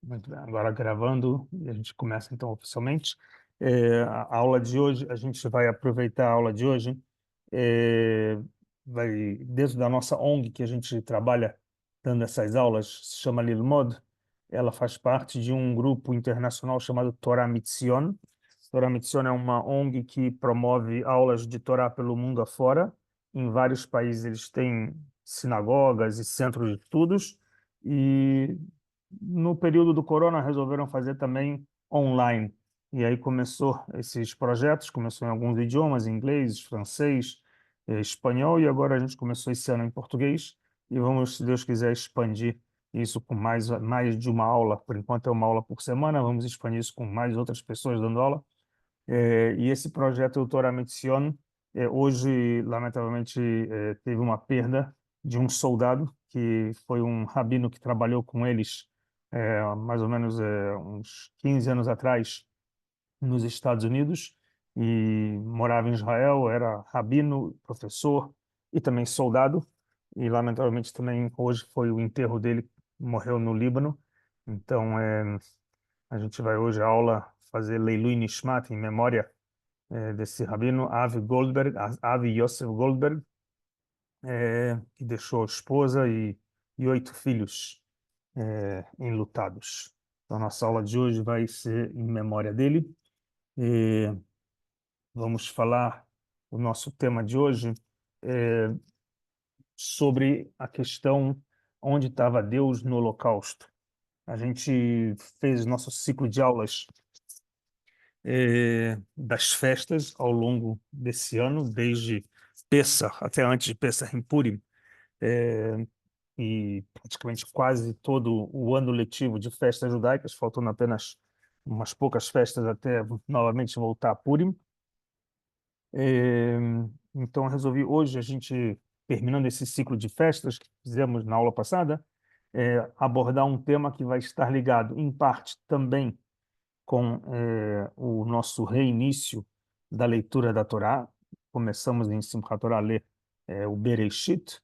Muito bem, agora gravando, e a gente começa então oficialmente. A aula de hoje, a gente vai aproveitar a aula de hoje, é, vai, dentro da nossa ONG que a gente trabalha dando essas aulas, se chama Lilmod, ela faz parte de um grupo internacional chamado Torah Mitzion. Torah Mitzion é uma ONG que promove aulas de Torá pelo mundo afora. Em vários países eles têm sinagogas e centros de estudos, e no período do corona resolveram fazer também online. E aí começou esses projetos, começou em alguns idiomas, inglês, francês, espanhol, e agora a gente começou esse ano em português, e vamos, se Deus quiser, expandir isso com mais de uma aula. Por enquanto é uma aula por semana, vamos expandir isso com mais outras pessoas dando aula. E esse projeto Doutora Sion, hoje, lamentavelmente, teve uma perda de um soldado, que foi um rabino que trabalhou com eles mais ou menos uns 15 anos atrás nos Estados Unidos, e morava em Israel, era rabino, professor e também soldado, e lamentavelmente também hoje foi o enterro dele, morreu no Líbano. Então, a gente vai hoje a aula fazer Leilui Nishmat, em memória desse rabino, Avi Goldberg, Avi Yosef Goldberg, que deixou esposa e 8 filhos enlutados. Então, nossa aula de hoje vai ser em memória dele. E vamos falar, o nosso tema de hoje é sobre a questão onde estava Deus no Holocausto. A gente fez nosso ciclo de aulas das festas ao longo desse ano, desde Pessah até antes de Pessah em Purim, eh, e praticamente quase todo o ano letivo de festas judaicas, faltando apenas umas poucas festas até novamente voltar a Purim. Eh, então resolvi hoje, a gente terminando esse ciclo de festas que fizemos na aula passada, abordar um tema que vai estar ligado em parte também com o nosso reinício da leitura da Torá. Começamos em Simchat Torá a ler o Bereshit,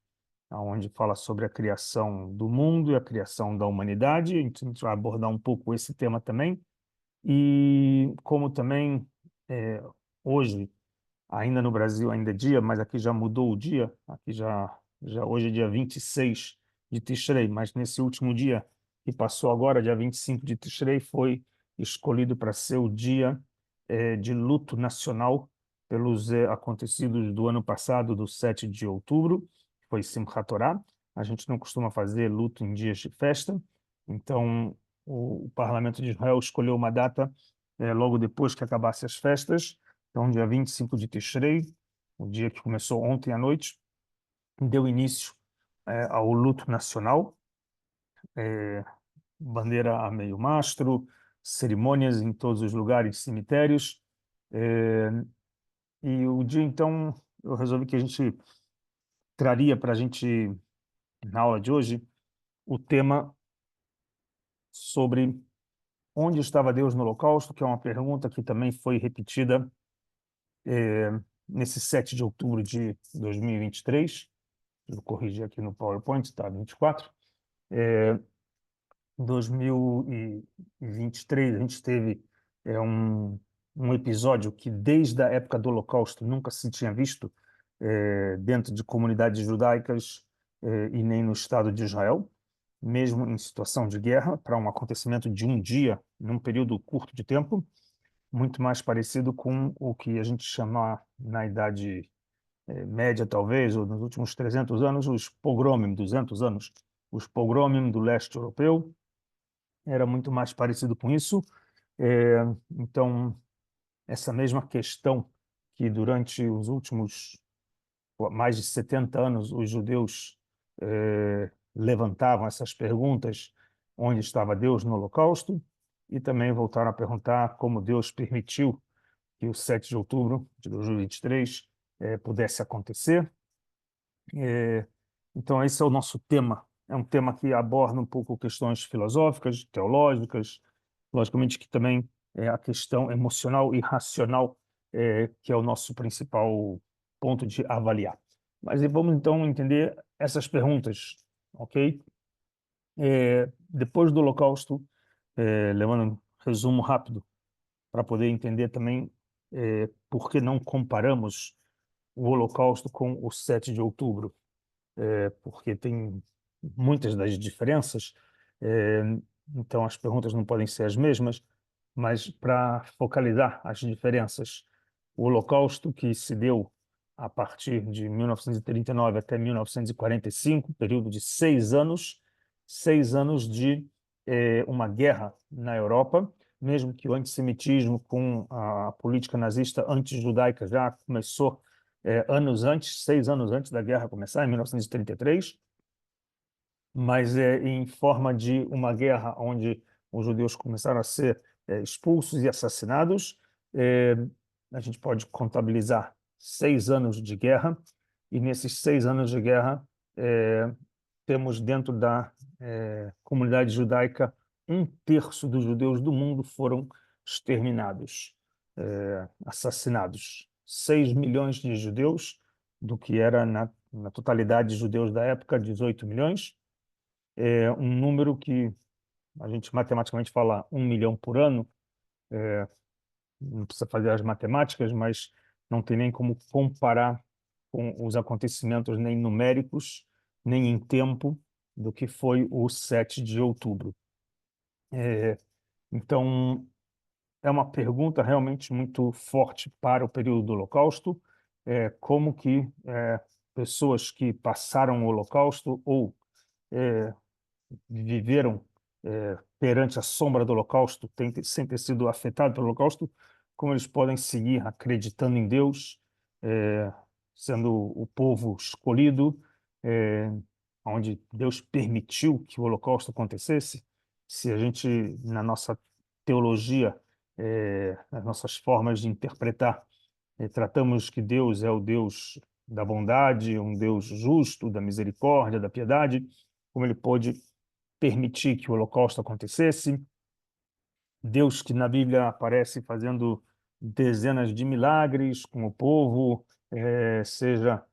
onde fala sobre a criação do mundo e a criação da humanidade. Então, a gente vai abordar um pouco esse tema também. E como também hoje, ainda no Brasil, ainda é dia, mas aqui já mudou o dia, aqui já hoje é dia 26 de Tishrei, mas nesse último dia que passou agora, dia 25 de Tishrei, foi escolhido para ser o dia de luto nacional pelos acontecidos do ano passado, do 7 de outubro, que foi Simchat Torá. A gente não costuma fazer luto em dias de festa, então o Parlamento de Israel escolheu uma data logo depois que acabassem as festas. Então, dia 25 de Tishrei, o dia que começou ontem à noite, deu início ao luto nacional, eh, bandeira a meio mastro, cerimônias em todos os lugares, cemitérios. eh, e o dia, então, eu resolvi que a gente traria para a gente, na aula de hoje, o tema sobre onde estava Deus no Holocausto, que é uma pergunta que também foi repetida nesse 7 de outubro de 2023. Eu corrigi aqui no PowerPoint, está 24. É, 2023, a gente teve um episódio que, desde a época do Holocausto, nunca se tinha visto dentro de comunidades judaicas e nem no Estado de Israel, mesmo em situação de guerra, para um acontecimento de um dia, num período curto de tempo, muito mais parecido com o que a gente chama na Idade Média, talvez, ou nos últimos 300 anos, os pogromim, 200 anos, os pogromim do leste europeu, era muito mais parecido com isso. Então, essa mesma questão que durante os últimos mais de 70 anos os judeus levantavam essas perguntas, onde estava Deus no Holocausto, e também voltaram a perguntar como Deus permitiu que o 7 de outubro de 2023 pudesse acontecer. É, então, esse é o nosso tema. É um tema que aborda um pouco questões filosóficas, teológicas, logicamente que também é a questão emocional e racional, que é o nosso principal ponto de avaliar. Mas vamos então entender essas perguntas, ok? Depois do Holocausto, levando um resumo rápido, para poder entender também por que não comparamos o Holocausto com o 7 de outubro, porque tem muitas das diferenças, eh, então as perguntas não podem ser as mesmas, mas para focalizar as diferenças, o Holocausto que se deu a partir de 1939 até 1945, período de 6 anos de uma guerra na Europa, mesmo que o antissemitismo com a política nazista anti-judaica já começou anos antes, 6 anos antes da guerra começar, em 1933, mas em forma de uma guerra onde os judeus começaram a ser expulsos e assassinados. Eh, a gente pode contabilizar 6 anos de guerra, e nesses 6 anos de guerra temos dentro da comunidade judaica 1/3 dos judeus do mundo foram exterminados, assassinados. 6 milhões de judeus, do que era na totalidade de judeus da época, 18 milhões. É um número que a gente matematicamente fala 1 milhão por ano, não precisa fazer as matemáticas, mas não tem nem como comparar com os acontecimentos nem numéricos, nem em tempo, do que foi o 7 de outubro. Então, é uma pergunta realmente muito forte para o período do Holocausto, como que pessoas que passaram o Holocausto ou viveram perante a sombra do Holocausto, sem ter sido afetados pelo Holocausto, como eles podem seguir acreditando em Deus, eh, sendo o povo escolhido, eh, onde Deus permitiu que o Holocausto acontecesse. Se a gente, na nossa teologia, nas nossas formas de interpretar, tratamos que Deus é o Deus da bondade, um Deus justo, da misericórdia, da piedade, como ele pôde permitir que o Holocausto acontecesse. Deus que na Bíblia aparece fazendo dezenas de milagres com o povo, seja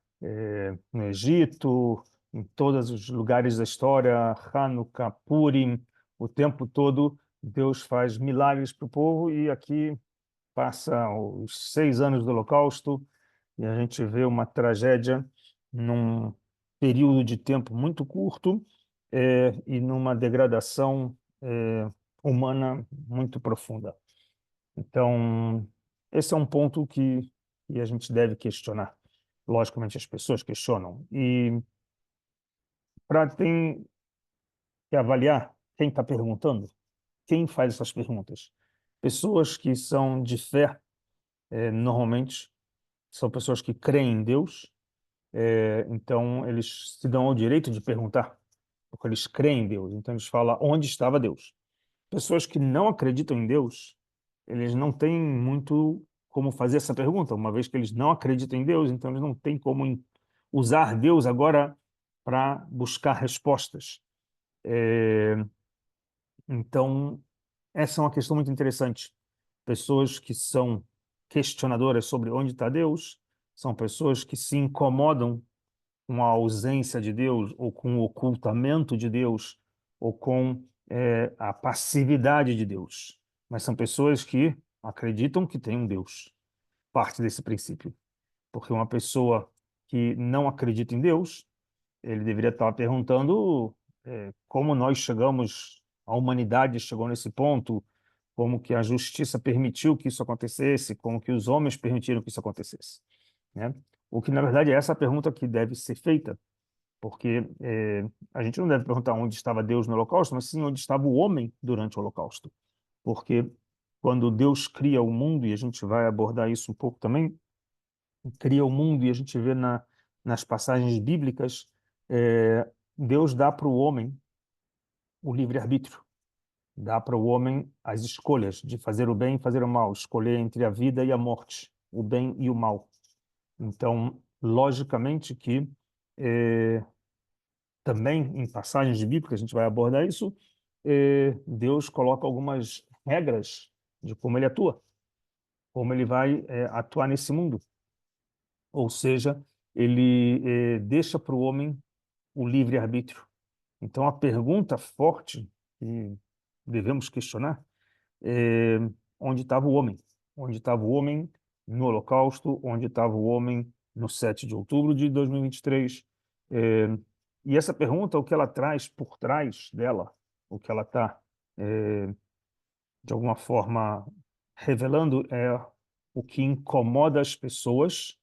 no Egito, em todos os lugares da história, Hanukkah, Purim, o tempo todo Deus faz milagres para o povo, e aqui passa os 6 anos do Holocausto e a gente vê uma tragédia num período de tempo muito curto, e numa degradação humana muito profunda. Então, esse é um ponto que a gente deve questionar. Logicamente, as pessoas questionam. E tem que avaliar quem está perguntando, quem faz essas perguntas. Pessoas que são de fé, normalmente, são pessoas que creem em Deus, então eles se dão ao direito de perguntar, porque eles creem em Deus. Então eles falam onde estava Deus. Pessoas que não acreditam em Deus, eles não têm muito como fazer essa pergunta, uma vez que eles não acreditam em Deus, então eles não têm como usar Deus agora para buscar respostas. É, então, essa é uma questão muito interessante. Pessoas que são questionadoras sobre onde está Deus são pessoas que se incomodam com a ausência de Deus, ou com o ocultamento de Deus, ou com a passividade de Deus. Mas são pessoas que acreditam que tem um Deus. Parte desse princípio. Porque uma pessoa que não acredita em Deus, ele deveria estar perguntando como nós chegamos, a humanidade chegou nesse ponto, como que a justiça permitiu que isso acontecesse, como que os homens permitiram que isso acontecesse, né? O que, na verdade, é essa a pergunta que deve ser feita, porque a gente não deve perguntar onde estava Deus no Holocausto, mas sim onde estava o homem durante o Holocausto. Porque quando Deus cria o mundo, e a gente vai abordar isso um pouco também, cria o mundo e a gente vê nas passagens bíblicas, Deus dá para o homem o livre-arbítrio, dá para o homem as escolhas de fazer o bem e fazer o mal, escolher entre a vida e a morte, o bem e o mal. Então, logicamente que também em passagens bíblicas, a gente vai abordar isso, Deus coloca algumas regras de como ele atua, como ele vai atuar nesse mundo. Ou seja, ele deixa para o homem o livre-arbítrio. Então, a pergunta forte, e devemos questionar é onde estava o homem. Onde estava o homem no Holocausto, onde estava o homem no 7 de outubro de 2023. É, e essa pergunta, o que ela traz por trás dela, o que ela está, de alguma forma, revelando é o que incomoda as pessoas,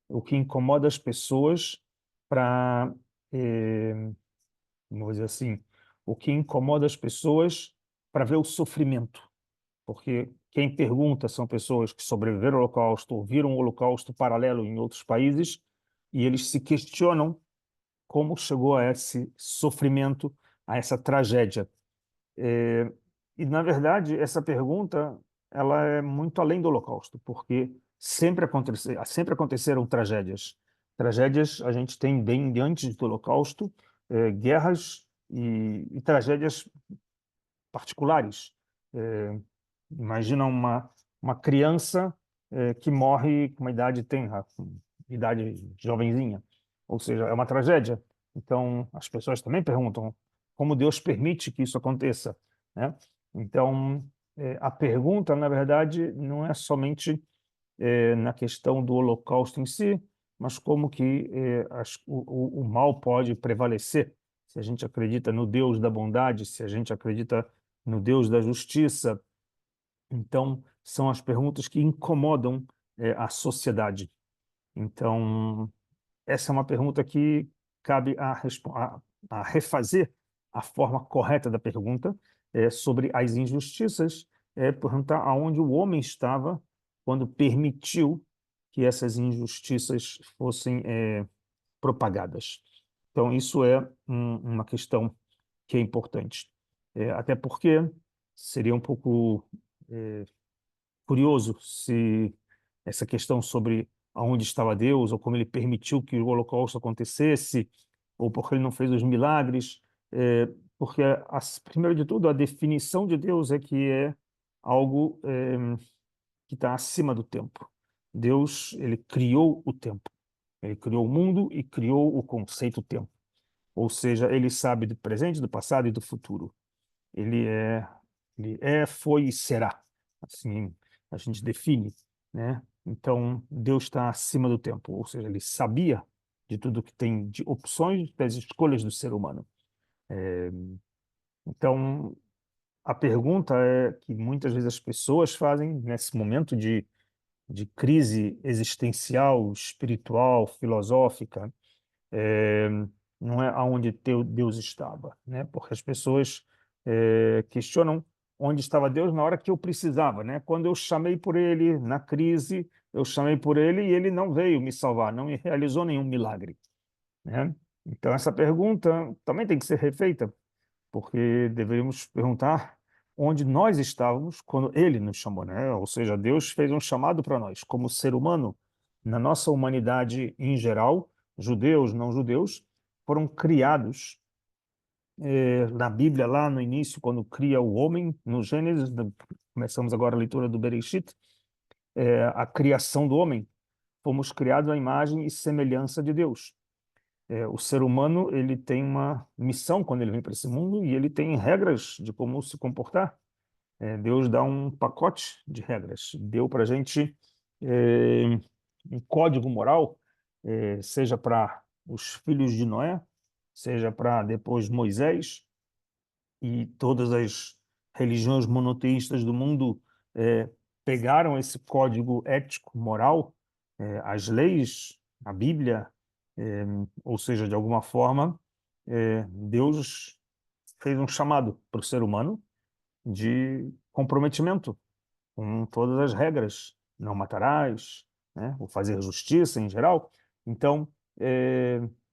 o que incomoda as pessoas para, vamos dizer assim, o que incomoda as pessoas para ver o sofrimento. Porque quem pergunta são pessoas que sobreviveram ao Holocausto, ou viram o Holocausto paralelo em outros países, e eles se questionam como chegou a esse sofrimento, a essa tragédia. É, e, na verdade, essa pergunta ela é muito além do Holocausto, porque sempre aconteceram tragédias. Tragédias a gente tem bem antes do Holocausto, guerras e tragédias particulares. É, imagina uma criança que morre com uma idade tenra, com idade jovenzinha, ou seja, é uma tragédia. Então, as pessoas também perguntam como Deus permite que isso aconteça, né? Então, a pergunta, na verdade, não é somente na questão do Holocausto em si, mas como que o mal pode prevalecer. Se a gente acredita no Deus da bondade, se a gente acredita no Deus da justiça, então são as perguntas que incomodam a sociedade. Então, essa é uma pergunta que cabe a refazer a forma correta da pergunta sobre as injustiças, perguntar aonde o homem estava quando permitiu que essas injustiças fossem propagadas. Então, isso é uma questão que é importante. Até porque seria um pouco curioso se essa questão sobre aonde estava Deus, ou como ele permitiu que o Holocausto acontecesse, ou porque ele não fez os milagres, porque, primeiro de tudo, a definição de Deus é que é algo que está acima do tempo. Deus, ele criou o tempo, ele criou o mundo e criou o conceito tempo. Ou seja, ele sabe do presente, do passado e do futuro. Ele é, ele é, foi e será. Assim, a gente define, né? Então, Deus está acima do tempo, ou seja, ele sabia de tudo que tem de opções das escolhas do ser humano. Então, a pergunta é que muitas vezes as pessoas fazem nesse momento de crise existencial, espiritual, filosófica, é, não é aonde Deus estava, né? Porque as pessoas questionam onde estava Deus na hora que eu precisava, né? Quando eu chamei por Ele na crise, eu chamei por Ele e Ele não veio me salvar, não realizou nenhum milagre, né? Então essa pergunta também tem que ser refeita, porque deveríamos perguntar onde nós estávamos quando Ele nos chamou, né? Ou seja, Deus fez um chamado para nós, como ser humano, na nossa humanidade em geral, judeus, não judeus, foram criados na Bíblia, lá no início, quando cria o homem, no Gênesis, começamos agora a leitura do Bereshit, a criação do homem, fomos criados à imagem e semelhança de Deus. O ser humano ele tem uma missão quando ele vem para esse mundo e ele tem regras de como se comportar. Deus dá um pacote de regras, deu para a gente um código moral, seja para os filhos de Noé, seja para depois Moisés e todas as religiões monoteístas do mundo eh, pegaram esse código ético, moral, as leis, a Bíblia, ou seja, de alguma forma, Deus fez um chamado para o ser humano de comprometimento com todas as regras, não matarás, né, o fazer justiça em geral. Então,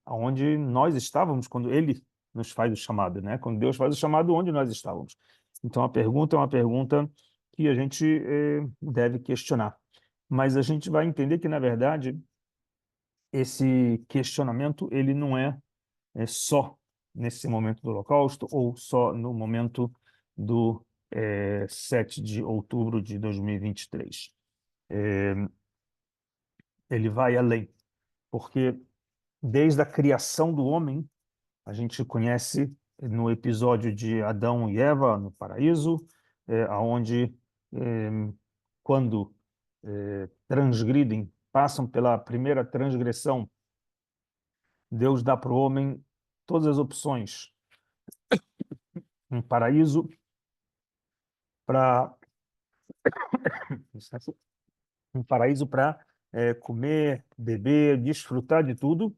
aonde nós estávamos quando Ele nos faz o chamado, né? Quando Deus faz o chamado, onde nós estávamos. Então, a pergunta é uma pergunta que a gente deve questionar. Mas a gente vai entender que, na verdade, esse questionamento ele não é só nesse momento do Holocausto ou só no momento do 7 de outubro de 2023. Ele vai além, porque desde a criação do homem, a gente conhece no episódio de Adão e Eva no paraíso, onde, quando transgridem, passam pela primeira transgressão, Deus dá para o homem todas as opções. Um paraíso para um paraíso para comer, beber, desfrutar de tudo.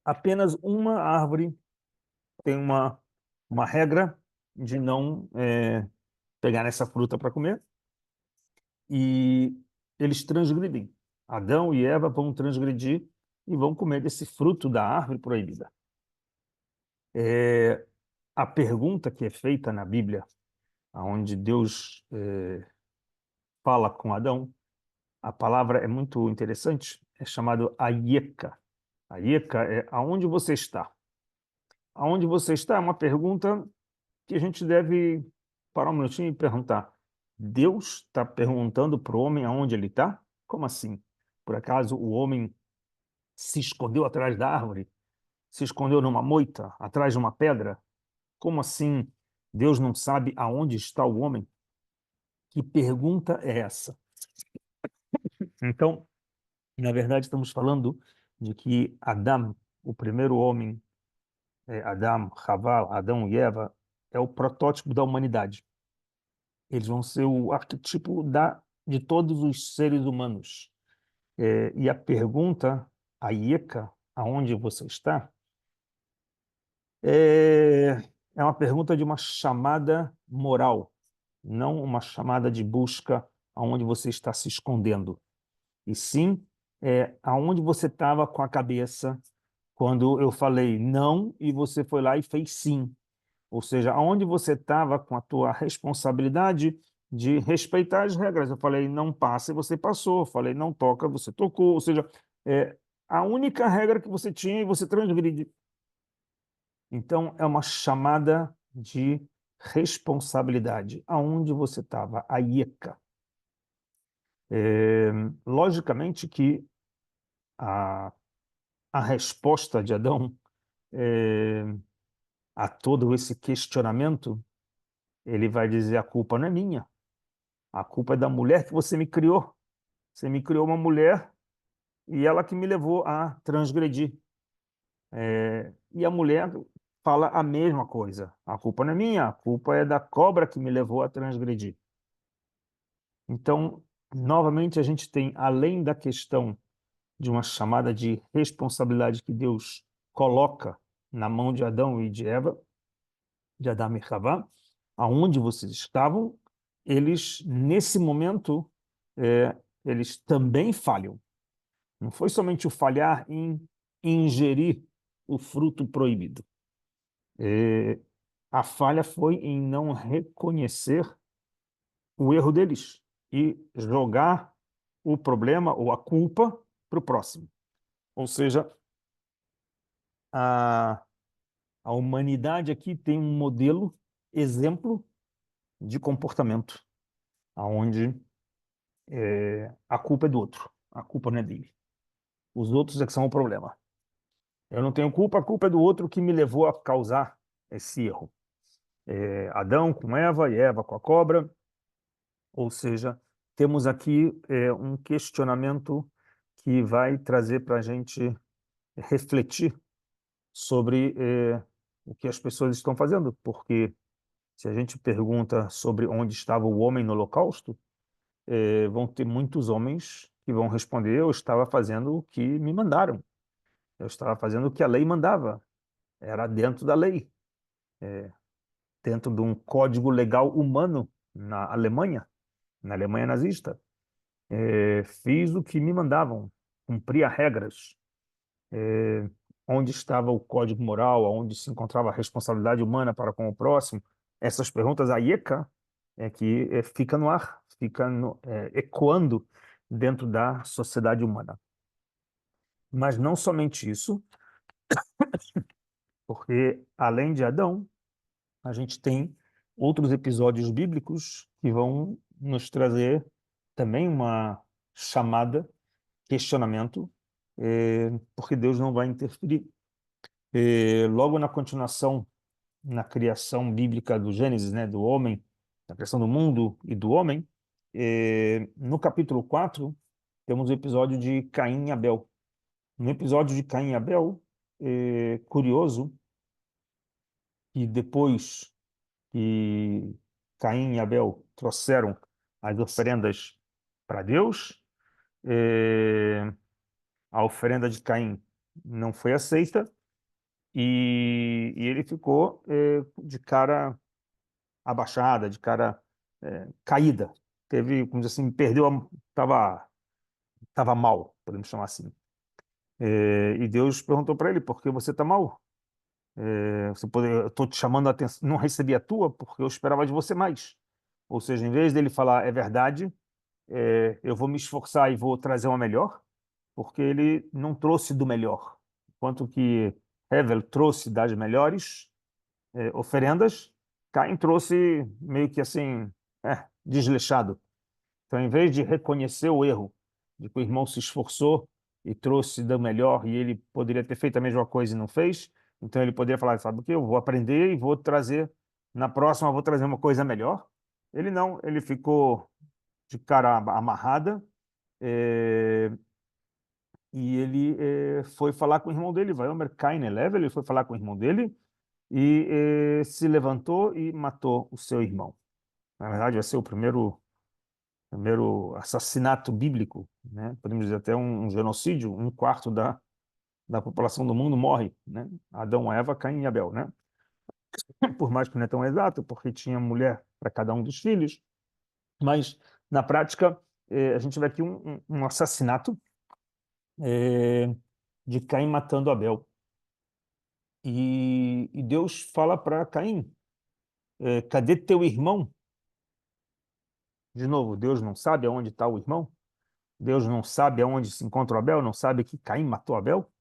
Apenas uma árvore tem uma regra de não pegar nessa fruta para comer, e eles transgridem. Adão e Eva vão transgredir e vão comer desse fruto da árvore proibida. A pergunta que é feita na Bíblia, onde Deus fala com Adão, a palavra é muito interessante, é chamado Ayeka. Ayeka é aonde você está. Aonde você está é uma pergunta que a gente deve parar um minutinho e perguntar. Deus está perguntando para o homem aonde ele está? Como assim? Por acaso o homem se escondeu atrás da árvore? Se escondeu numa moita, atrás de uma pedra? Como assim Deus não sabe aonde está o homem? Que pergunta é essa? Então, na verdade, estamos falando de que Adão, o primeiro homem, Adão, Havá, Adão e Eva, é o protótipo da humanidade. Eles vão ser o arquetipo de todos os seres humanos. E a pergunta, a Ieka, aonde você está, é, é uma pergunta de uma chamada moral, não uma chamada de busca aonde você está se escondendo. E sim, aonde você estava com a cabeça quando eu falei não e você foi lá e fez sim. Ou seja, aonde você estava com a tua responsabilidade de respeitar as regras. Eu falei não passa e você passou. Eu falei não toca, você tocou. Ou seja, a única regra que você tinha e você transgride. Então, é uma chamada de responsabilidade. Aonde você estava? A IECA. Logicamente que a, a resposta de Adão a todo esse questionamento, ele vai dizer: a culpa não é minha, a culpa é da mulher que você me criou. Você me criou uma mulher e ela que me levou a transgredir. E a mulher fala a mesma coisa: a culpa não é minha, a culpa é da cobra que me levou a transgredir. Então, novamente, a gente tem, além da questão de uma chamada de responsabilidade que Deus coloca na mão de Adão e de Eva, de Adão e Havá, aonde vocês estavam, eles, nesse momento, eles também falham. Não foi somente o falhar em ingerir o fruto proibido. A falha foi em não reconhecer o erro deles e jogar o problema ou a culpa para o próximo. Ou seja, a, a humanidade aqui tem um modelo, exemplo de comportamento, onde a culpa é do outro, a culpa não é dele. Os outros é que são o problema. Eu não tenho culpa, a culpa é do outro que me levou a causar esse erro. Adão com Eva e Eva com a cobra, ou seja, temos aqui um questionamento que vai trazer para a gente refletir sobre o que as pessoas estão fazendo, porque se a gente pergunta sobre onde estava o homem no Holocausto, vão ter muitos homens que vão responder: eu estava fazendo o que me mandaram, eu estava fazendo o que a lei mandava, era dentro da lei, dentro de um código legal humano na Alemanha nazista. Fiz o que me mandavam, cumpria regras. Onde estava o código moral, onde se encontrava a responsabilidade humana para com o próximo? Essas perguntas, a IECA, que fica no ar, fica ecoando dentro da sociedade humana. Mas não somente isso, porque além de Adão, a gente tem outros episódios bíblicos que vão nos trazer também uma chamada, questionamento, porque Deus não vai interferir. Logo na continuação, na criação bíblica do Gênesis, né, do homem, na criação do mundo e do homem, no capítulo 4 temos o episódio de Caim e Abel. No episódio de Caim e Abel, é curioso que depois que Caim e Abel trouxeram as oferendas para Deus, é, a oferenda de Caim não foi aceita e ele ficou de cara abaixada, de cara caída. Teve, como dizer assim, tava mal, podemos chamar assim. E Deus perguntou para ele: por que você está mal? Eu estou te chamando a atenção, não recebi a tua porque eu esperava de você mais. Ou seja, em vez dele falar é verdade, eu vou me esforçar e vou trazer uma melhor, porque ele não trouxe do melhor. Enquanto que Hevel trouxe das melhores oferendas, Caim trouxe meio que assim, desleixado. Então, em vez de reconhecer o erro, de que o irmão se esforçou e trouxe do melhor e ele poderia ter feito a mesma coisa e não fez, então ele poderia falar, sabe o quê? Eu vou aprender e vou trazer, na próxima eu vou trazer uma coisa melhor. Ele não, ele ficou de cara amarrada, eh, e ele foi falar com o irmão dele, Vaiomer Cain Elev, ele foi falar com o irmão dele e se levantou e matou o seu irmão. Na verdade, vai ser o primeiro assassinato bíblico, né? Podemos dizer até um genocídio, um quarto da população do mundo morre, né? Adão, Eva, Caim e Abel, né? Por mais que não é tão exato, porque tinha mulher para cada um dos filhos, mas na prática a gente vê aqui um assassinato eh, de Caim matando Abel. E Deus fala para Caim, cadê teu irmão? De novo, Deus não sabe aonde está o irmão? Deus não sabe aonde se encontra o Abel? Não sabe que Caim matou Abel?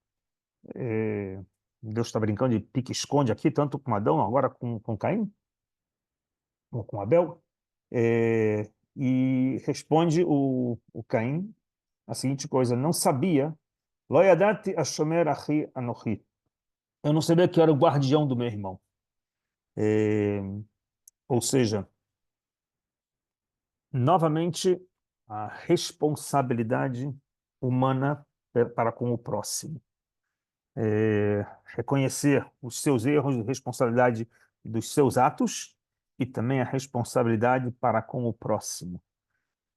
É, Deus está brincando de pique-esconde aqui, tanto com Adão, agora com Caim, ou com Abel. E responde o Caim a seguinte coisa: não sabia, Lo yadati ashomer achi anochi. Eu não sabia que eu era o guardião do meu irmão. É, ou seja, novamente, a responsabilidade humana para com o próximo. Reconhecer os seus erros, a responsabilidade dos seus atos e também a responsabilidade para com o próximo.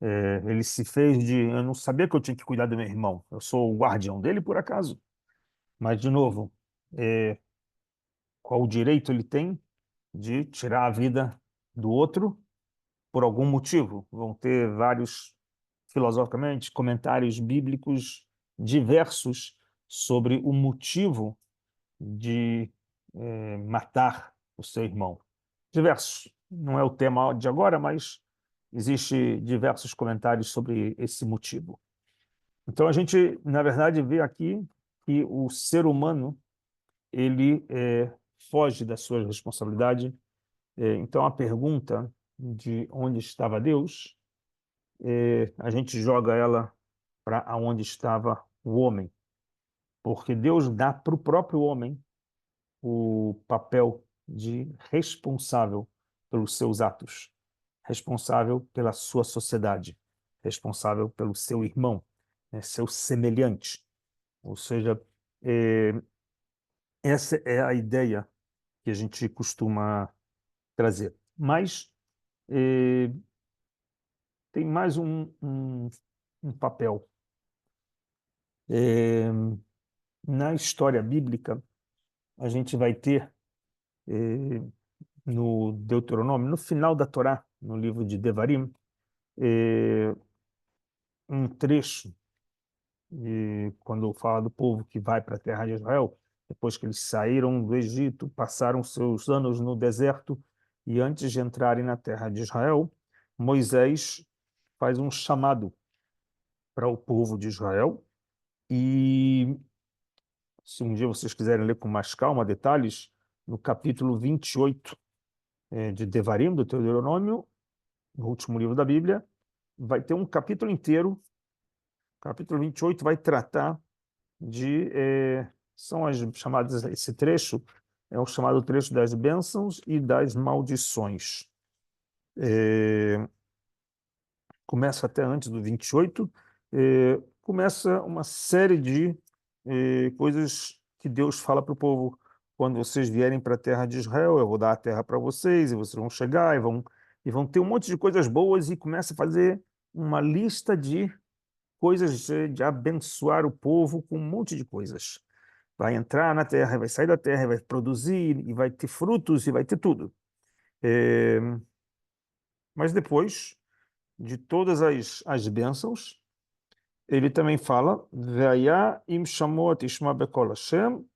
Ele se fez de. Eu não sabia que eu tinha que cuidar do meu irmão, eu sou o guardião dele por acaso. Mas, de novo, qual o direito ele tem de tirar a vida do outro por algum motivo? Vão ter vários, filosoficamente, comentários bíblicos diversos sobre o motivo de matar o seu irmão. Diversos. Não é o tema de agora, mas existe diversos comentários sobre esse motivo. Então a gente, na verdade, vê aqui que o ser humano ele foge da sua responsabilidade. Então a pergunta de onde estava Deus, a gente joga ela para onde estava o homem, porque Deus dá para o próprio homem o papel de responsável pelos seus atos, responsável pela sua sociedade, responsável pelo seu irmão, né, seu semelhante. Ou seja, eh, essa é a ideia que a gente costuma trazer. Mas tem mais um papel. Eh, Na história bíblica, a gente vai ter eh, no Deuteronômio, no final da Torá, no livro de Devarim, eh, um trecho, quando fala do povo que vai para a terra de Israel, depois que eles saíram do Egito, passaram seus anos no deserto, e antes de entrarem na terra de Israel, Moisés faz um chamado para o povo de Israel, e se um dia vocês quiserem ler com mais calma, detalhes, no capítulo 28 de Devarim, do Deuteronômio, no último livro da Bíblia, vai ter um capítulo inteiro, capítulo 28 vai tratar de são as chamadas, esse trecho é o chamado trecho das bênçãos e das maldições. Começa até antes do 28, começa uma série de coisas que Deus fala para o povo. Quando vocês vierem para a terra de Israel, eu vou dar a terra para vocês, e vocês vão chegar e vão ter um monte de coisas boas, e começa a fazer uma lista de coisas de abençoar o povo com um monte de coisas. Vai entrar na terra, vai sair da terra, vai produzir, e vai ter frutos, e vai ter tudo. Eh, mas depois de todas as bênçãos, ele também fala, Ve'aya im shamot ishma bekol Hashem.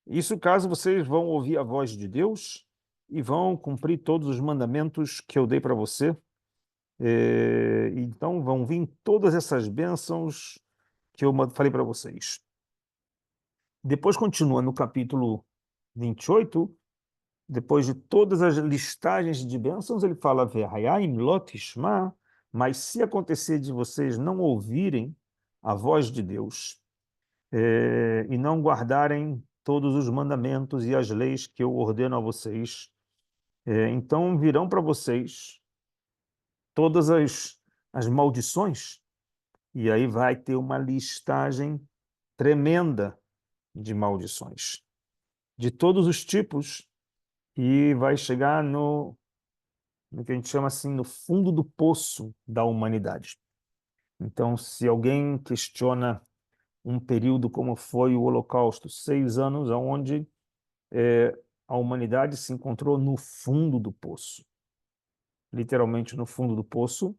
Isso caso vocês vão ouvir a voz de Deus e vão cumprir todos os mandamentos que eu dei para você. Então vão vir todas essas bênçãos que eu falei para vocês. Depois continua no capítulo 28, depois de todas as listagens de bênçãos, ele fala, Ve'hayaim lot ishma, mas se acontecer de vocês não ouvirem a voz de Deus, e não guardarem todos os mandamentos e as leis que eu ordeno a vocês, então virão para vocês todas as maldições, e aí vai ter uma listagem tremenda de maldições, de todos os tipos, e vai chegar no que a gente chama assim, no fundo do poço da humanidade. Então, se alguém questiona um período como foi o Holocausto, 6 anos, onde a humanidade se encontrou no fundo do poço, literalmente no fundo do poço.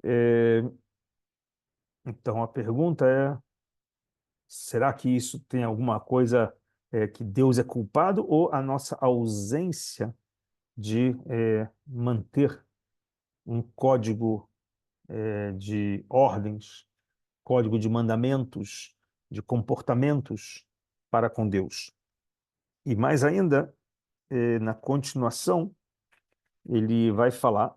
É, então, a pergunta é, será que isso tem alguma coisa que Deus é culpado, ou a nossa ausência de manter um código de ordens, código de mandamentos, de comportamentos para com Deus? E mais ainda, na continuação, ele vai falar,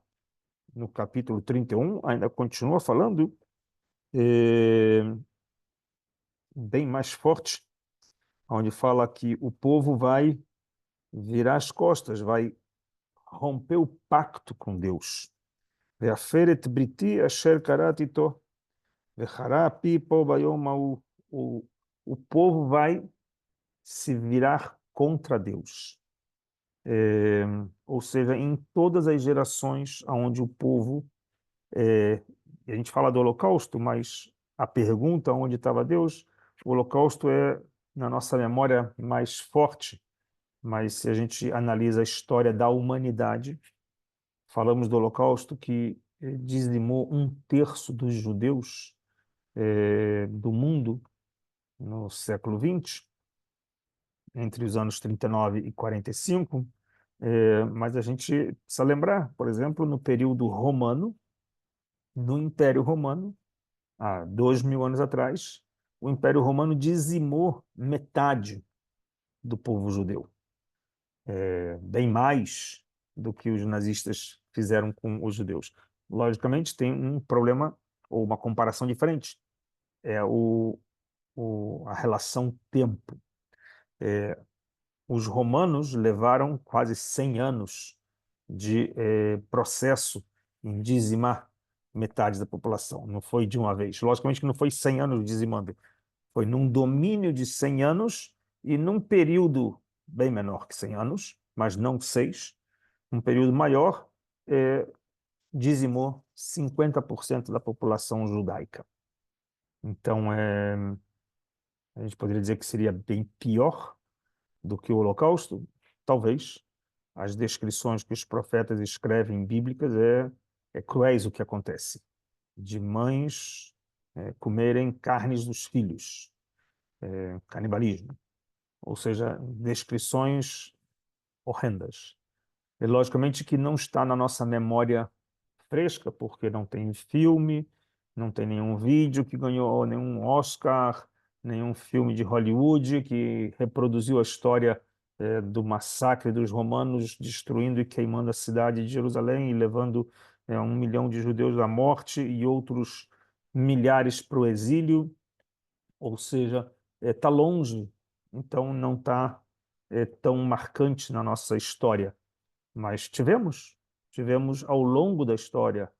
no capítulo 31, ainda continua falando, eh, bem mais forte, onde fala que o povo vai virar as costas, vai romper o pacto com Deus. Ve'aferet briti asher karati ito, ve'chara pi po bayom ha'u. O povo vai se virar contra Deus. Ou seja, em todas as gerações onde o povo, a gente fala do Holocausto, mas a pergunta onde estava Deus, o Holocausto é na nossa memória mais forte, mas se a gente analisa a história da humanidade, falamos do Holocausto que dizimou 1/3 dos judeus do mundo no século XX, entre os anos 39 e 45, mas a gente precisa lembrar, por exemplo, no período romano, no Império Romano, há 2000 anos atrás, o Império Romano dizimou metade do povo judeu, bem mais do que os nazistas fizeram com os judeus. Logicamente, tem um problema ou uma comparação diferente, é a relação tempo. Os romanos levaram quase 100 anos de processo em dizimar metade da população. Não foi de uma vez. Logicamente que não foi 100 anos dizimando. Foi num domínio de 100 anos e num período bem menor que 100 anos, mas não 6, um período maior, dizimou 50% da população judaica. Então, a gente poderia dizer que seria bem pior do que o Holocausto? Talvez. As descrições que os profetas escrevem bíblicas é cruéis o que acontece. De mães comerem carnes dos filhos, canibalismo. Ou seja, descrições horrendas. E, logicamente que não está na nossa memória fresca, porque não tem filme, não tem nenhum vídeo que ganhou nenhum Oscar, nenhum filme de Hollywood que reproduziu a história do massacre dos romanos, destruindo e queimando a cidade de Jerusalém e levando 1 milhão de judeus à morte e outros milhares para o exílio. Ou seja, está longe então não está tão marcante na nossa história. Mas tivemos ao longo da história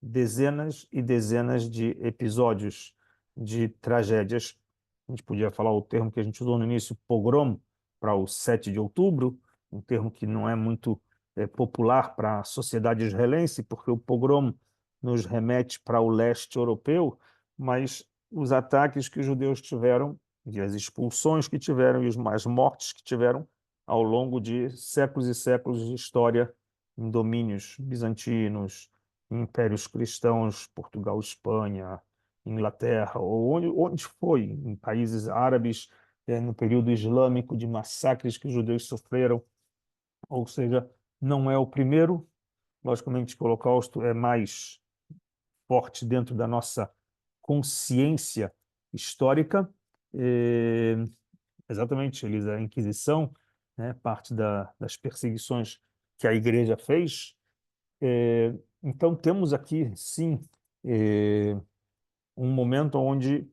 dezenas e dezenas de episódios de tragédias. A gente podia falar o termo que a gente usou no início, pogrom, para o 7 de outubro, um termo que não é muito popular para a sociedade israelense, porque o pogrom nos remete para o leste europeu, mas os ataques que os judeus tiveram, e as expulsões que tiveram, e as mortes que tiveram ao longo de séculos e séculos de história em domínios bizantinos, impérios cristãos, Portugal, Espanha, Inglaterra, ou onde foi, em países árabes, no período islâmico, de massacres que os judeus sofreram. Ou seja, não é o primeiro. Logicamente que o Holocausto é mais forte dentro da nossa consciência histórica. Eh, Exatamente, Elisa, a Inquisição, né, parte das perseguições que a Igreja fez. Então, temos aqui, sim, eh, um momento onde,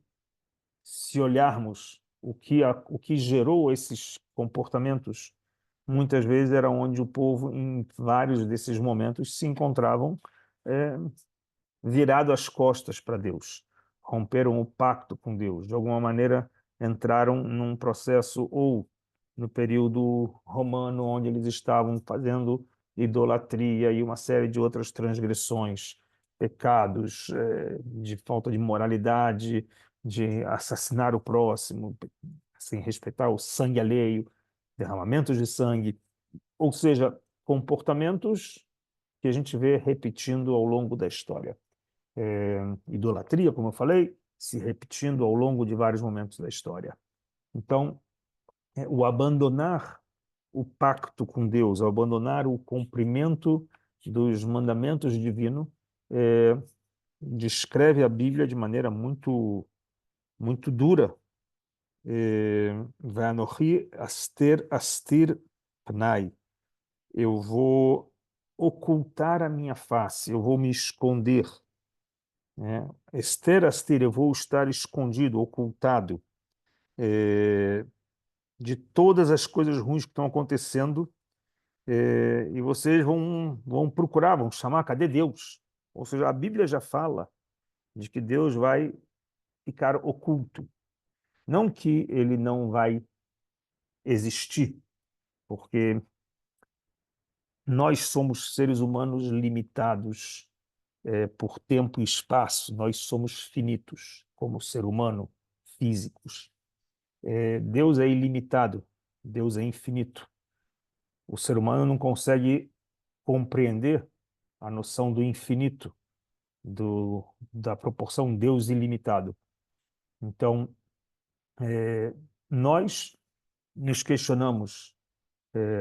se olharmos o que gerou esses comportamentos, muitas vezes era onde o povo, em vários desses momentos, se encontravam eh, virado as costas para Deus, romperam o pacto com Deus, de alguma maneira entraram num processo, ou no período romano, onde eles estavam fazendo idolatria e uma série de outras transgressões, pecados, de falta de moralidade, de assassinar o próximo, sem respeitar o sangue alheio, derramamentos de sangue, ou seja, comportamentos que a gente vê repetindo ao longo da história. Idolatria, como eu falei, se repetindo ao longo de vários momentos da história. Então, o abandonar o pacto com Deus, o abandonar o cumprimento dos mandamentos divinos, descreve a Bíblia de maneira muito, muito dura. Vanochi aster astir pnai. Eu vou ocultar a minha face, eu vou me esconder, né? Ester, astir, eu vou estar escondido, ocultado, de todas as coisas ruins que estão acontecendo, e vocês vão procurar, vão chamar, cadê Deus? Ou seja, a Bíblia já fala de que Deus vai ficar oculto. Não que ele não vai existir, porque nós somos seres humanos limitados, por tempo e espaço, nós somos finitos como ser humano, físicos. Deus é ilimitado, Deus é infinito. O ser humano não consegue compreender a noção do infinito, da proporção Deus ilimitado. Então, nós nos questionamos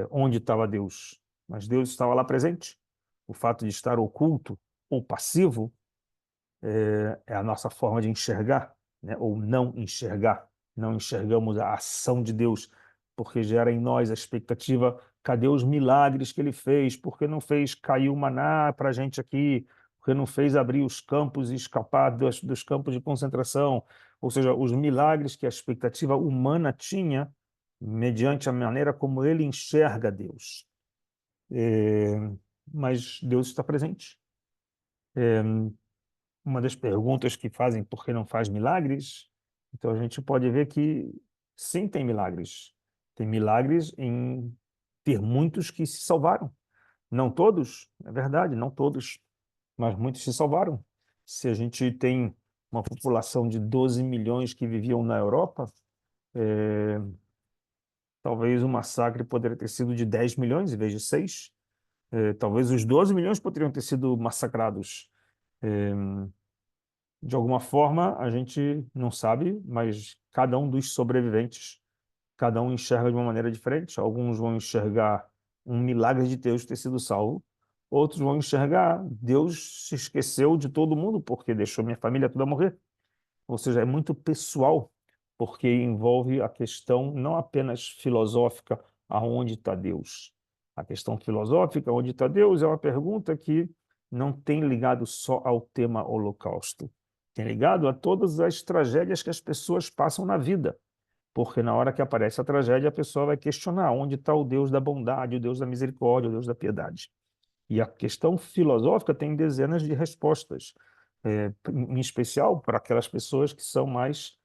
onde estava Deus, mas Deus estava lá presente. O fato de estar oculto ou passivo é a nossa forma de enxergar, né? Ou não enxergar. Não enxergamos a ação de Deus, porque gera em nós a expectativa: cadê os milagres que ele fez? Por que não fez cair o maná para a gente aqui? Por que não fez abrir os campos e escapar dos campos de concentração? Ou seja, os milagres que a expectativa humana tinha, mediante a maneira como ele enxerga Deus. É, mas Deus está presente. Uma das perguntas que fazem por que não faz milagres, então a gente pode ver que sim, tem milagres. Tem milagres em ter muitos que se salvaram. Não todos, é verdade, não todos, mas muitos se salvaram. Se a gente tem uma população de 12 milhões que viviam na Europa, talvez o massacre poderia ter sido de 10 milhões em vez de 6. Talvez os 12 milhões poderiam ter sido massacrados. De alguma forma, a gente não sabe, mas cada um dos sobreviventes, cada um enxerga de uma maneira diferente. Alguns vão enxergar um milagre de Deus ter sido salvo, outros vão enxergar Deus se esqueceu de todo mundo porque deixou minha família toda morrer. Ou seja, é muito pessoal, porque envolve a questão não apenas filosófica, aonde está Deus. A questão filosófica, onde está Deus, é uma pergunta que não tem ligado só ao tema Holocausto, tem ligado a todas as tragédias que as pessoas passam na vida. porque na hora que aparece a tragédia, a pessoa vai questionar onde está o Deus da bondade, o Deus da misericórdia, o Deus da piedade. E a questão filosófica tem dezenas de respostas, em especial para aquelas pessoas que são mais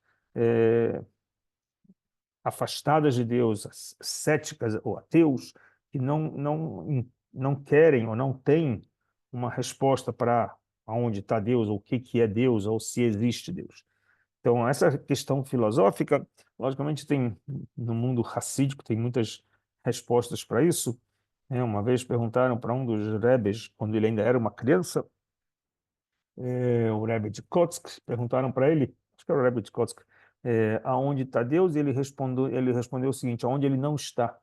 afastadas de Deus, céticas ou ateus, que não querem ou não têm uma resposta para aonde está Deus, ou o que que é Deus, ou se existe Deus. Então, essa questão filosófica, logicamente, tem no mundo racídico, tem muitas respostas para isso. Uma vez perguntaram para um dos rebes, quando ele ainda era uma criança, o Rebbe de Kotzk, perguntaram para ele, acho que era o Rebbe de Kotzk, aonde está Deus, e ele respondeu o seguinte, aonde ele não está.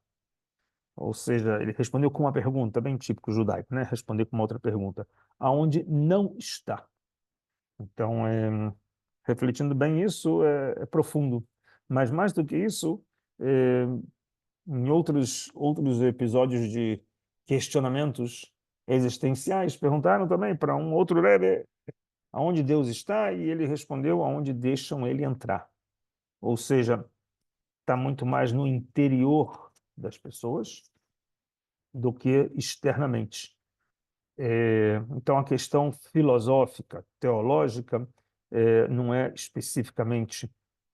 Ou seja, ele respondeu com uma pergunta, bem típico judaico, né? Responder com uma outra pergunta, aonde não está. Então, refletindo bem isso, é profundo. Mas mais do que isso, em outros episódios de questionamentos existenciais, perguntaram também para um outro Rebbe aonde Deus está, e ele respondeu aonde deixam ele entrar. Ou seja, está muito mais no interior das pessoas do que externamente. Então, a questão filosófica, teológica, não é especificamente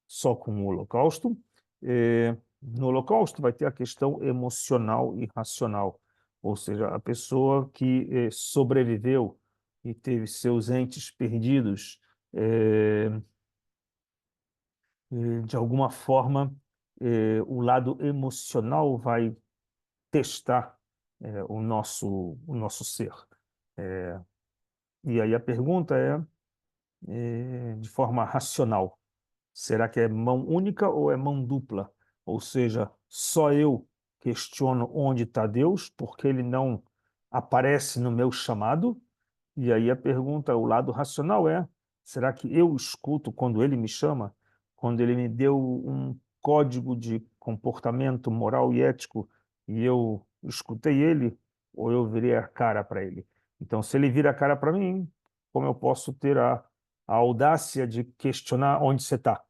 só com o Holocausto. No Holocausto vai ter a questão emocional e racional, ou seja, a pessoa que sobreviveu e teve seus entes perdidos, de alguma forma, o lado emocional vai testar o nosso ser. E aí a pergunta de forma racional, será que é mão única ou é mão dupla? Ou seja, só eu questiono onde está Deus, porque ele não aparece no meu chamado? E aí a pergunta, o lado racional será que eu escuto quando ele me chama? Quando ele me deu um código de comportamento moral e ético e eu escutei ele, ou eu virei a cara para ele? Então, se ele vira a cara para mim, como eu posso ter a audácia de questionar onde você está?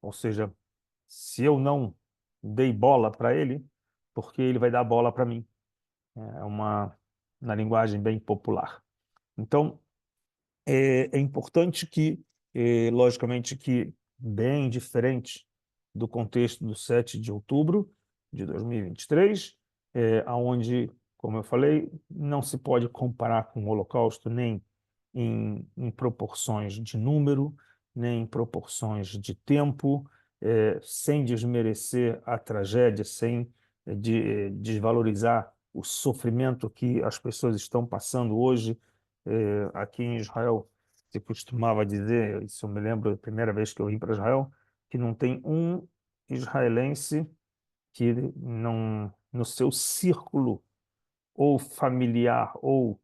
Ou seja, se eu não dei bola para ele, porque ele vai dar bola para mim? Na linguagem bem popular. Então, é importante que, logicamente, que bem diferente do contexto do 7 de outubro de 2023, onde, como eu falei, não se pode comparar com o Holocausto nem em proporções de número, nem em proporções de tempo, sem desmerecer a tragédia, sem desvalorizar o sofrimento que as pessoas estão passando hoje. Aqui em Israel, se costumava dizer, isso eu me lembro da primeira vez que eu vim para Israel, que não tem um israelense que não, no seu círculo ou familiar ou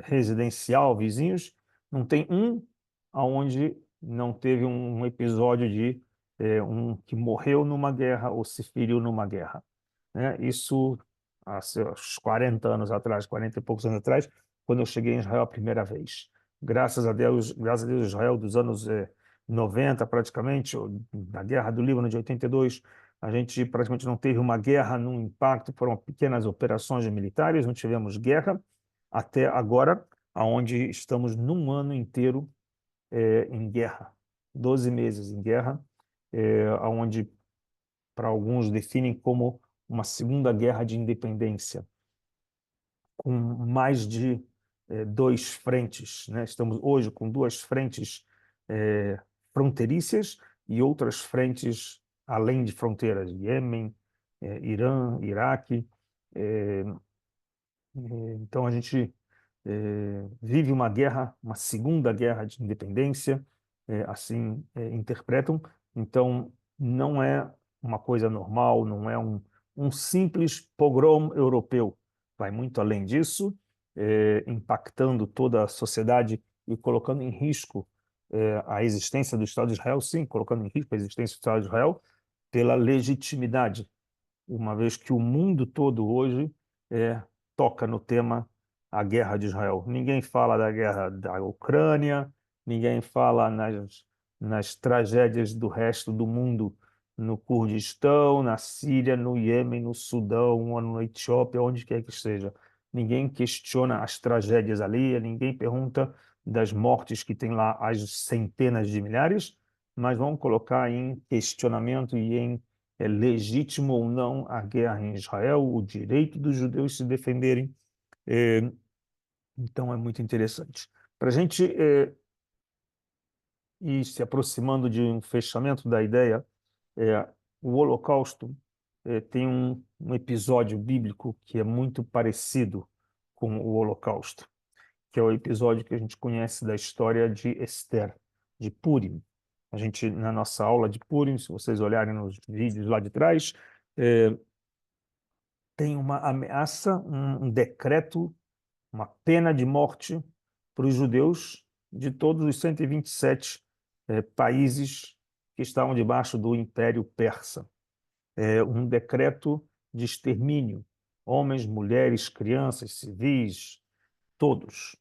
residencial, vizinhos, não tem um aonde não teve um episódio de um que morreu numa guerra ou se feriu numa guerra, né? Isso há seus 40 anos atrás, 40 e poucos anos atrás, quando eu cheguei em Israel a primeira vez. Graças a Deus, Israel dos anos 90, praticamente, da Guerra do Líbano de 82, a gente praticamente não teve uma guerra num impacto, foram pequenas operações militares, não tivemos guerra até agora, aonde estamos num ano inteiro em guerra, 12 meses em guerra, onde para alguns definem como uma segunda guerra de independência, com mais de dois frentes, né? Estamos hoje com duas frentes fronteiriças e outras frentes além de fronteiras, Iêmen, Irã, Iraque. Eh, então a gente vive uma guerra, uma segunda guerra de independência, assim interpretam. Então, não é uma coisa normal, não é um simples pogrom europeu. Vai muito além disso, impactando toda a sociedade e colocando em risco a existência do Estado de Israel, sim, colocando em risco a existência do Estado de Israel pela legitimidade, uma vez que o mundo todo hoje toca no tema a guerra de Israel. Ninguém fala da guerra da Ucrânia, ninguém fala nas tragédias do resto do mundo no Kurdistão, na Síria, no Iêmen, no Sudão, ou na Etiópia, onde quer que esteja. Ninguém questiona as tragédias ali, ninguém pergunta das mortes que tem lá, as centenas de milhares, mas vão colocar em questionamento e em legítimo ou não a guerra em Israel, o direito dos judeus se defenderem. Então é muito interessante. Para a gente ir se aproximando de um fechamento da ideia, é, o Holocausto tem um episódio bíblico que é muito parecido com o Holocausto, que é o episódio que a gente conhece da história de Esther, de Purim. A gente, na nossa aula de Purim, se vocês olharem nos vídeos lá de trás, tem uma ameaça, um decreto, uma pena de morte para os judeus de todos os 127 países que estavam debaixo do Império Persa. Um decreto de extermínio, homens, mulheres, crianças, civis, todos.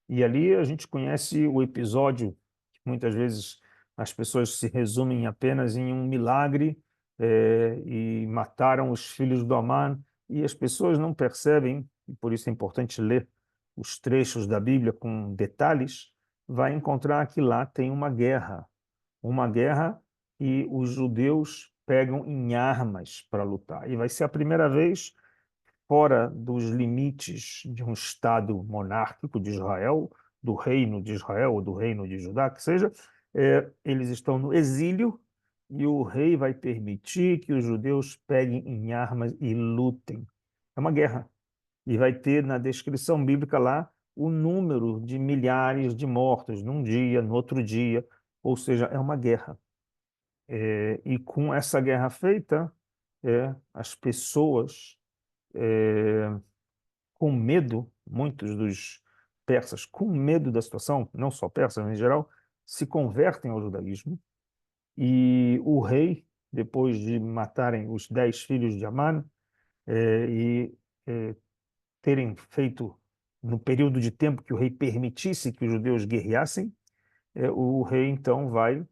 E ali a gente conhece o episódio que muitas vezes as pessoas se resumem apenas em um milagre, e mataram os filhos do Amã, e as pessoas não percebem, e por isso é importante ler os trechos da Bíblia com detalhes, vai encontrar que lá tem uma guerra e os judeus pegam em armas para lutar. E vai ser a primeira vez fora dos limites de um Estado monárquico de Israel, do reino de Israel ou do reino de Judá, que seja, eles estão no exílio e o rei vai permitir que os judeus peguem em armas e lutem. É uma guerra. E vai ter na descrição bíblica lá o número de milhares de mortos num dia, no outro dia, ou seja, é uma guerra. E com essa guerra feita, as pessoas com medo, muitos dos persas, com medo da situação, não só persas, mas em geral, se convertem ao judaísmo. E o rei, depois de matarem os 10 filhos de Amã, e terem feito, no período de tempo que o rei permitisse que os judeus guerreassem, o rei então vai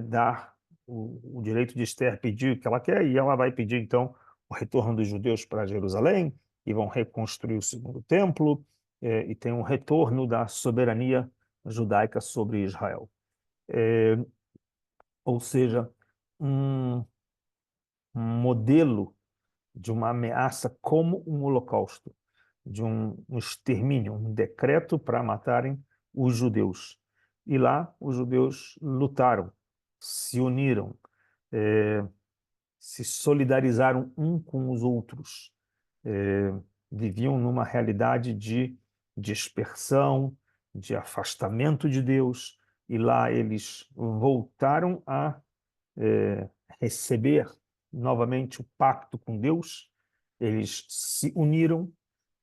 dar o direito de Esther pedir o que ela quer, e ela vai pedir então o retorno dos judeus para Jerusalém, e vão reconstruir o segundo templo, e tem um retorno da soberania judaica sobre Israel. Ou seja, um, um modelo de uma ameaça como um holocausto, de um extermínio, um decreto para matarem os judeus. E lá os judeus lutaram, se uniram, eh, se solidarizaram um com os outros, viviam numa realidade de dispersão, de afastamento de Deus, e lá eles voltaram a receber novamente o pacto com Deus, eles se uniram,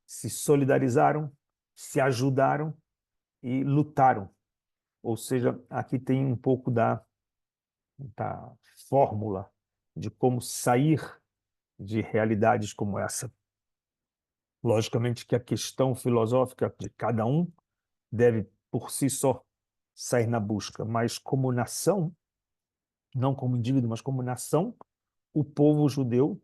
se solidarizaram, se ajudaram e lutaram. Ou seja, aqui tem um pouco da fórmula de como sair de realidades como essa. Logicamente que a questão filosófica de cada um deve, por si só, sair na busca, mas como nação, não como indivíduo, mas como nação, o povo judeu,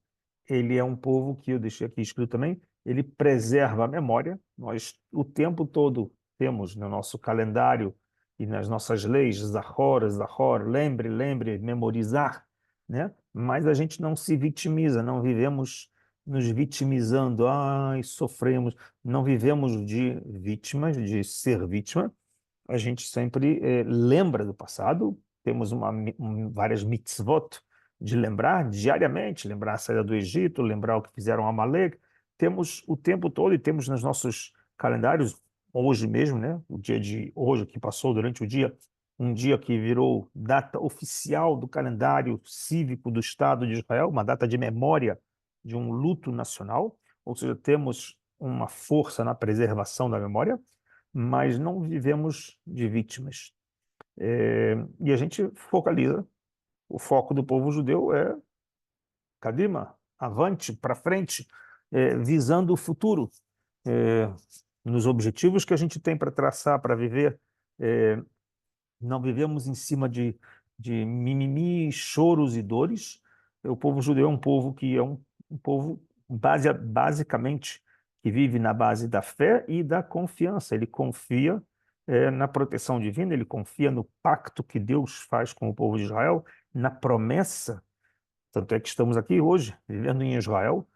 ele é um povo que, eu deixei aqui escrito também, ele preserva a memória. Nós, o tempo todo, temos no nosso calendário e nas nossas leis, Zachor, Zachor, lembre, lembre, memorizar, né? Mas a gente não se vitimiza, não vivemos nos vitimizando, ai, sofremos, não vivemos de vítimas, de ser vítima, a gente sempre lembra do passado, temos várias mitzvot de lembrar diariamente, lembrar a saída do Egito, lembrar o que fizeram a Amaleque, temos o tempo todo e temos nos nossos calendários, hoje mesmo, né, o dia de hoje que passou durante o dia, um dia que virou data oficial do calendário cívico do Estado de Israel, uma data de memória de um luto nacional, ou seja, temos uma força na preservação da memória, mas não vivemos de vítimas. E a gente focaliza, o foco do povo judeu é Kadima, avante, para frente, visando o futuro, é, nos objetivos que a gente tem para traçar, para viver. Não vivemos em cima de de mimimi, choros e dores. O povo judeu é um povo que é um povo basicamente que vive na base da fé e da confiança. Ele confia na proteção divina, ele confia no pacto que Deus faz com o povo de Israel, na promessa. Tanto é que estamos aqui hoje, vivendo em Israel.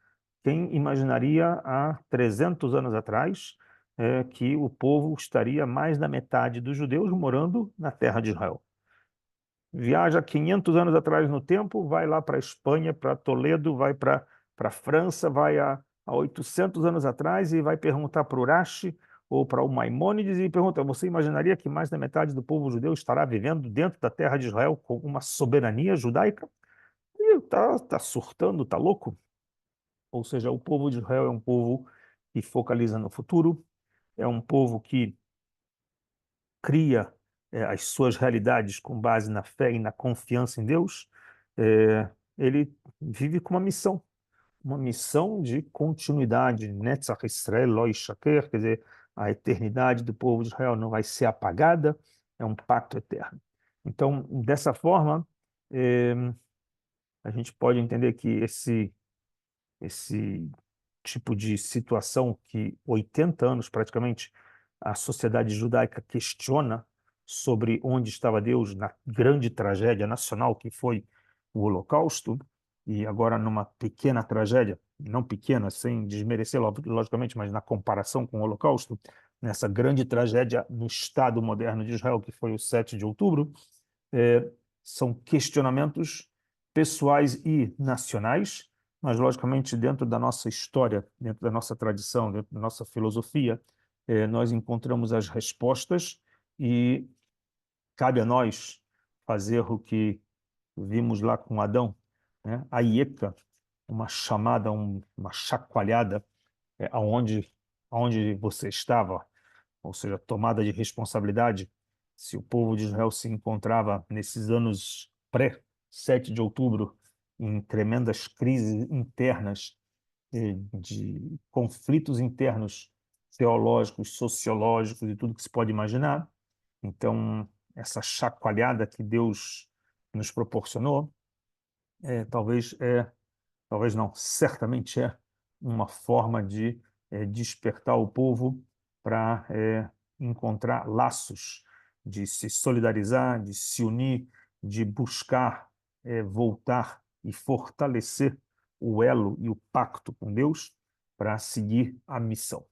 Quem imaginaria há 300 anos atrás que o povo estaria mais da metade dos judeus morando na terra de Israel? Viaja 500 anos atrás no tempo, vai lá para a Espanha, para Toledo, vai para a França, vai a 800 anos atrás e vai perguntar para o Urashi ou para o Maimônides e pergunta: você imaginaria que mais da metade do povo judeu estará vivendo dentro da terra de Israel com uma soberania judaica? E tá surtando, tá louco? Ou seja, o povo de Israel é um povo que focaliza no futuro, é um povo que cria as suas realidades com base na fé e na confiança em Deus. Ele vive com uma missão de continuidade, Netzach Israel Lo Yishaker, quer dizer, a eternidade do povo de Israel não vai ser apagada, é um pacto eterno. Então, dessa forma, eh, a gente pode entender que esse tipo de situação que 80 anos praticamente a sociedade judaica questiona sobre onde estava Deus na grande tragédia nacional que foi o Holocausto, e agora numa pequena tragédia, não pequena, sem desmerecer, logicamente, mas na comparação com o Holocausto, nessa grande tragédia no Estado moderno de Israel, que foi o 7 de outubro, são questionamentos pessoais e nacionais, mas, logicamente, dentro da nossa história, dentro da nossa tradição, dentro da nossa filosofia, nós encontramos as respostas e cabe a nós fazer o que vimos lá com Adão, né? A ieca, uma chamada, uma chacoalhada, aonde você estava, ou seja, tomada de responsabilidade. Se o povo de Israel se encontrava nesses anos pré-7 de outubro, em tremendas crises internas, de conflitos internos teológicos, sociológicos e tudo que se pode imaginar. Então, essa chacoalhada que Deus nos proporcionou, talvez talvez não, certamente é uma forma de despertar o povo para encontrar laços, de se solidarizar, de se unir, de buscar voltar e fortalecer o elo e o pacto com Deus para seguir a missão.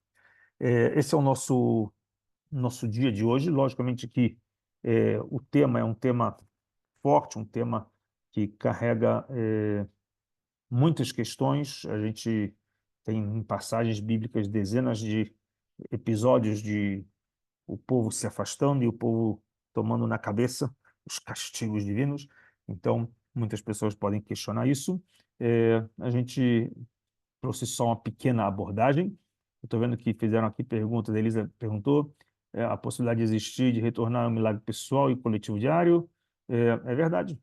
Esse é o nosso dia de hoje. Logicamente que o tema é um tema forte, um tema que carrega muitas questões. A gente tem em passagens bíblicas dezenas de episódios de o povo se afastando e o povo tomando na cabeça os castigos divinos. Então, muitas pessoas podem questionar isso. A gente trouxe só uma pequena abordagem. Eu estou vendo que fizeram aqui perguntas. A Elisa perguntou a possibilidade de existir, de retornar um milagre pessoal e coletivo diário. É verdade.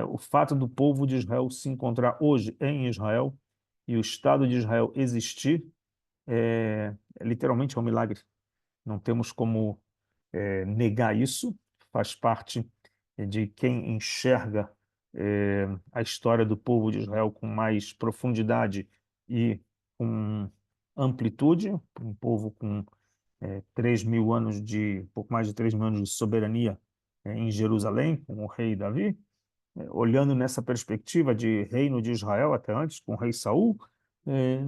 O fato do povo de Israel se encontrar hoje em Israel e o Estado de Israel existir literalmente é um milagre. Não temos como negar isso. Faz parte de quem enxerga a história do povo de Israel com mais profundidade e com amplitude, um povo com 3.000 anos pouco mais de 3.000 anos de soberania em Jerusalém, com o rei Davi. Olhando nessa perspectiva de reino de Israel até antes, com o rei Saul, eh,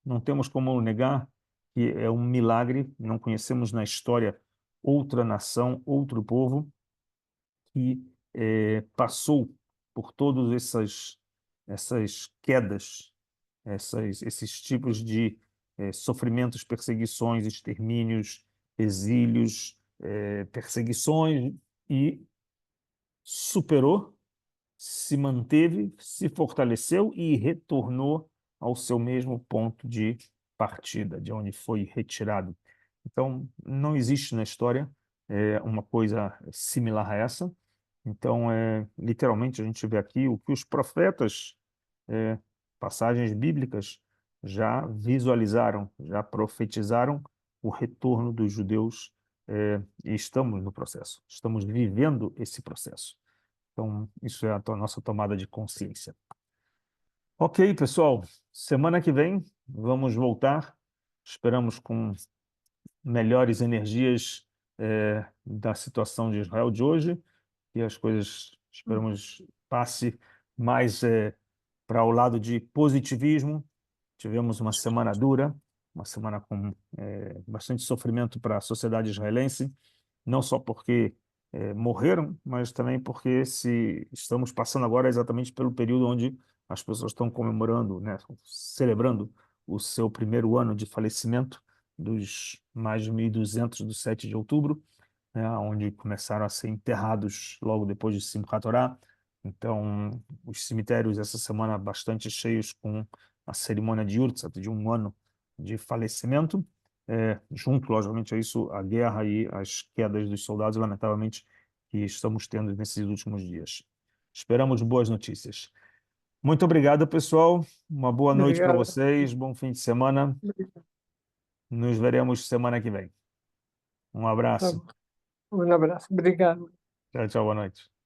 não temos como negar que é um milagre. Não conhecemos na história outra nação, outro povo que passou por todas essas quedas, esses tipos de sofrimentos, perseguições, extermínios, exílios, perseguições, e superou, se manteve, se fortaleceu e retornou ao seu mesmo ponto de partida, de onde foi retirado. Então, não existe na história uma coisa similar a essa. Então, literalmente, a gente vê aqui o que os profetas, é, passagens bíblicas, já visualizaram, já profetizaram o retorno dos judeus, e estamos no processo, estamos vivendo esse processo. Então, isso é a nossa tomada de consciência. Ok, pessoal, semana que vem vamos voltar. Esperamos com melhores energias da situação de Israel de hoje, e as coisas, esperamos, passe mais para o lado de positivismo. Tivemos uma semana dura, uma semana com bastante sofrimento para a sociedade israelense, não só porque morreram, mas também porque se estamos passando agora exatamente pelo período onde as pessoas estão comemorando, né, celebrando o seu primeiro ano de falecimento dos mais de 1.200 do 7 de outubro, né, onde começaram a ser enterrados logo depois de Simchat Torah. Então, os cemitérios essa semana bastante cheios com a cerimônia de Yurtzat, de um ano de falecimento, junto, logicamente, a isso, a guerra e as quedas dos soldados, lamentavelmente, que estamos tendo nesses últimos dias. Esperamos boas notícias. Muito obrigado, pessoal. Uma boa noite para Obrigado. vocês, bom fim de semana. Nos veremos semana que vem. Um Tá abraço. bom. Um abraço. Obrigado. Tchau, tchau, boa noite.